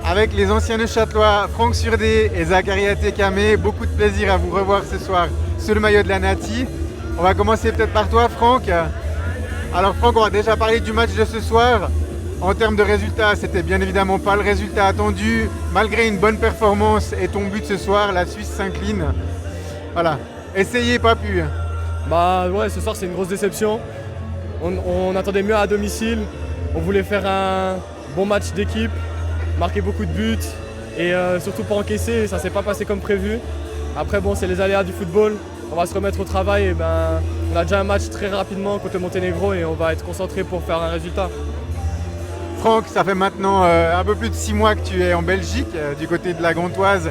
avec les anciens Neuchâtelois Franck Surdé et Zachary Atekamé. Beaucoup de plaisir à vous revoir ce soir sous le maillot de la Nati. On va commencer peut-être par toi, Franck. Alors Franck, on va déjà parler du match de ce soir. En termes de résultats, c'était bien évidemment pas le résultat attendu. Malgré une bonne performance et ton but ce soir, la Suisse s'incline. Voilà, essayez, pas pu. Bah ouais, ce soir c'est une grosse déception. On attendait mieux à domicile. On voulait faire un bon match d'équipe, marquer beaucoup de buts et surtout pas encaisser. Ça s'est pas passé comme prévu. Après bon, c'est les aléas du football. On va se remettre au travail et on a déjà un match très rapidement contre le Monténégro et on va être concentré pour faire un résultat. Franck, ça fait maintenant un peu plus de 6 mois que tu es en Belgique, du côté de la Gantoise.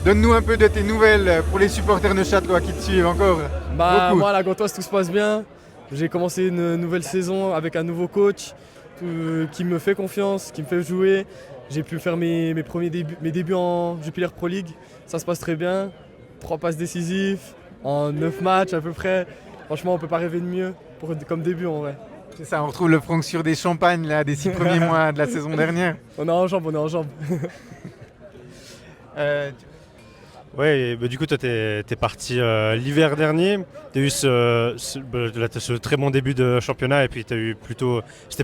Donne-nous un peu de tes nouvelles pour les supporters neuchâtelois qui te suivent encore. Moi, à la Gantoise, tout se passe bien. J'ai commencé une nouvelle saison avec un nouveau coach qui me fait confiance, qui me fait jouer. J'ai pu faire mes débuts en Jupiler Pro League. Ça se passe très bien. 3 passes décisives en 9 matchs à peu près. Franchement, on ne peut pas rêver de mieux comme début en vrai. C'est ça, on retrouve le Franck sur des champagnes là, des 6 premiers mois de la saison dernière. On est en jambes. Ouais, du coup, toi, t'es parti l'hiver dernier. Tu as eu ce très bon début de championnat et puis c'était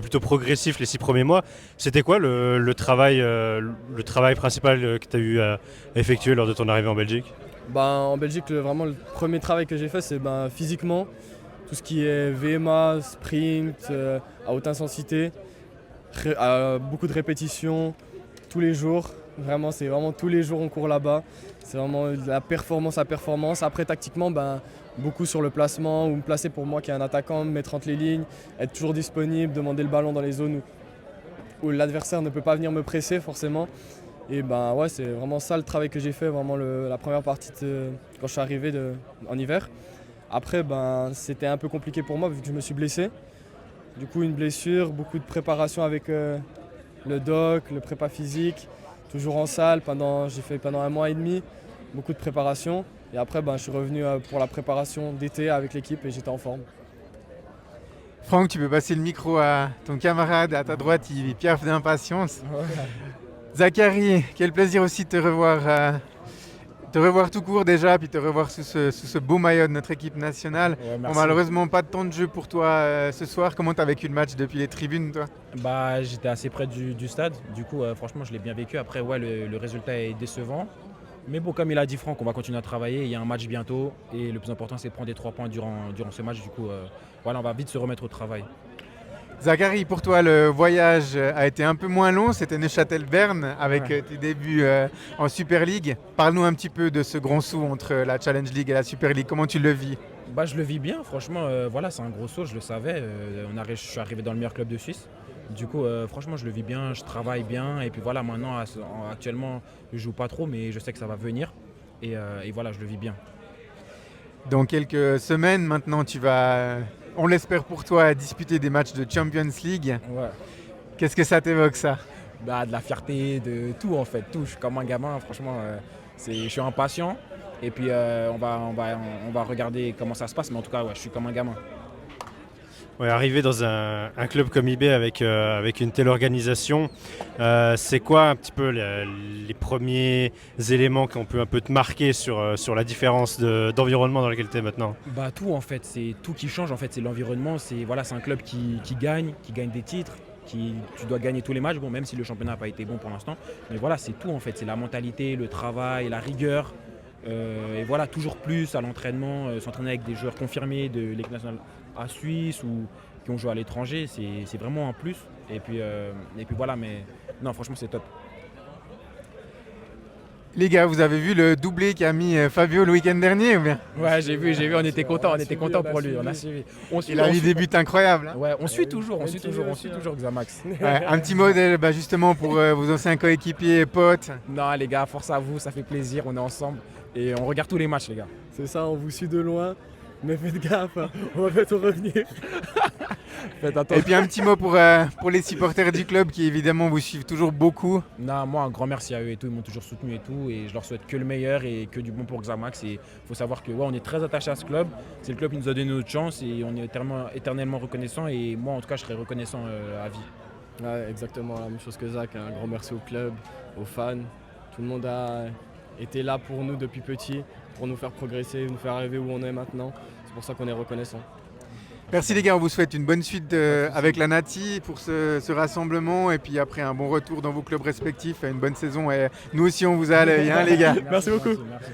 plutôt progressif les 6 premiers mois. C'était quoi le travail principal que tu as eu à effectuer lors de ton arrivée en Belgique? En Belgique, vraiment, le premier travail que j'ai fait, c'est physiquement. Tout ce qui est VMA, sprint, à haute intensité, beaucoup de répétitions, tous les jours. C'est vraiment tous les jours on court là-bas. C'est vraiment de la performance à performance. Après, tactiquement, beaucoup sur le placement, ou me placer pour moi qui est un attaquant, me mettre entre les lignes, être toujours disponible, demander le ballon dans les zones où l'adversaire ne peut pas venir me presser forcément. Et c'est vraiment ça le travail que j'ai fait, vraiment la première partie quand je suis arrivé en hiver. Après, c'était un peu compliqué pour moi vu que je me suis blessé. Du coup, une blessure, beaucoup de préparation avec le doc, le prépa physique. Toujours en salle, j'ai fait pendant 1 mois et demi, beaucoup de préparation. Et après, je suis revenu pour la préparation d'été avec l'équipe et j'étais en forme. Franck, tu peux passer le micro à ton camarade à ta droite, il piaffe d'impatience. Ouais. Zachary, quel plaisir aussi de te revoir tout court déjà, puis te revoir sous ce beau maillot de notre équipe nationale. Ouais, malheureusement, pas de temps de jeu pour toi ce soir. Comment tu as vécu le match depuis les tribunes, toi? J'étais assez près du stade. Du coup, franchement, je l'ai bien vécu. Après, le résultat est décevant. Mais bon, comme il a dit Franck, on va continuer à travailler. Il y a un match bientôt. Et le plus important, c'est de prendre des 3 points durant ce match. Du coup, on va vite se remettre au travail. Zachary, pour toi, le voyage a été un peu moins long. C'était Neuchâtel-Berne avec tes débuts en Super League. Parle-nous un petit peu de ce grand saut entre la Challenge League et la Super League. Comment tu le vis? Je le vis bien, franchement. C'est un gros saut, je le savais. Je suis arrivé dans le meilleur club de Suisse. Du coup, franchement, je le vis bien, je travaille bien. Et puis maintenant, actuellement, je joue pas trop, mais je sais que ça va venir. Et je le vis bien. Dans quelques semaines, maintenant, tu vas... On l'espère pour toi, disputer des matchs de Champions League. Ouais. Qu'est-ce que ça t'évoque, ça? De la fierté, de tout en fait. Tout. Je suis comme un gamin, franchement. Je suis impatient. Et puis on va regarder comment ça se passe. Mais en tout cas, je suis comme un gamin. Ouais, arriver dans un club comme IB avec une telle organisation, c'est quoi un petit peu les premiers éléments qui ont pu un peu te marquer sur la différence d'environnement dans lequel tu es maintenant? Tout en fait, c'est tout qui change en fait, c'est l'environnement, c'est un club qui gagne des titres, tu dois gagner tous les matchs, bon, même si le championnat n'a pas été bon pour l'instant, mais c'est tout en fait, c'est la mentalité, le travail, la rigueur. Toujours plus à l'entraînement, s'entraîner avec des joueurs confirmés de l'équipe nationale à Suisse ou qui ont joué à l'étranger, c'est vraiment un plus. Et puis mais non, franchement, c'est top. Les gars, vous avez vu le doublé qu'a mis Fabio le week-end dernier ou bien? Ouais, j'ai vu, on était content pour lui, on a suivi. Il a mis des buts incroyables. Hein. Ouais, on suit toujours Xamax. Ouais, un petit modèle justement pour vos anciens coéquipiers et potes. Non les gars, force à vous, ça fait plaisir, on est ensemble et on regarde tous les matchs les gars. C'est ça, on vous suit de loin, mais faites gaffe, on va bientôt revenir. Et puis un petit mot pour les supporters du club qui évidemment vous suivent toujours beaucoup. Non, moi un grand merci à eux et tout, ils m'ont toujours soutenu et tout et je leur souhaite que le meilleur et que du bon pour Xamax. Et il faut savoir que on est très attaché à ce club, c'est le club qui nous a donné notre chance et on est éternellement reconnaissant et moi en tout cas je serai reconnaissant à vie. Ouais, exactement la même chose que Zach. Un grand merci au club, aux fans. Tout le monde a été là pour nous depuis petit, pour nous faire progresser, nous faire arriver où on est maintenant. C'est pour ça qu'on est reconnaissant. Merci les gars, on vous souhaite une bonne suite avec la Nati pour ce rassemblement et puis après un bon retour dans vos clubs respectifs, une bonne saison et nous aussi on vous a à l'œil, hein, les gars. Merci beaucoup. Merci.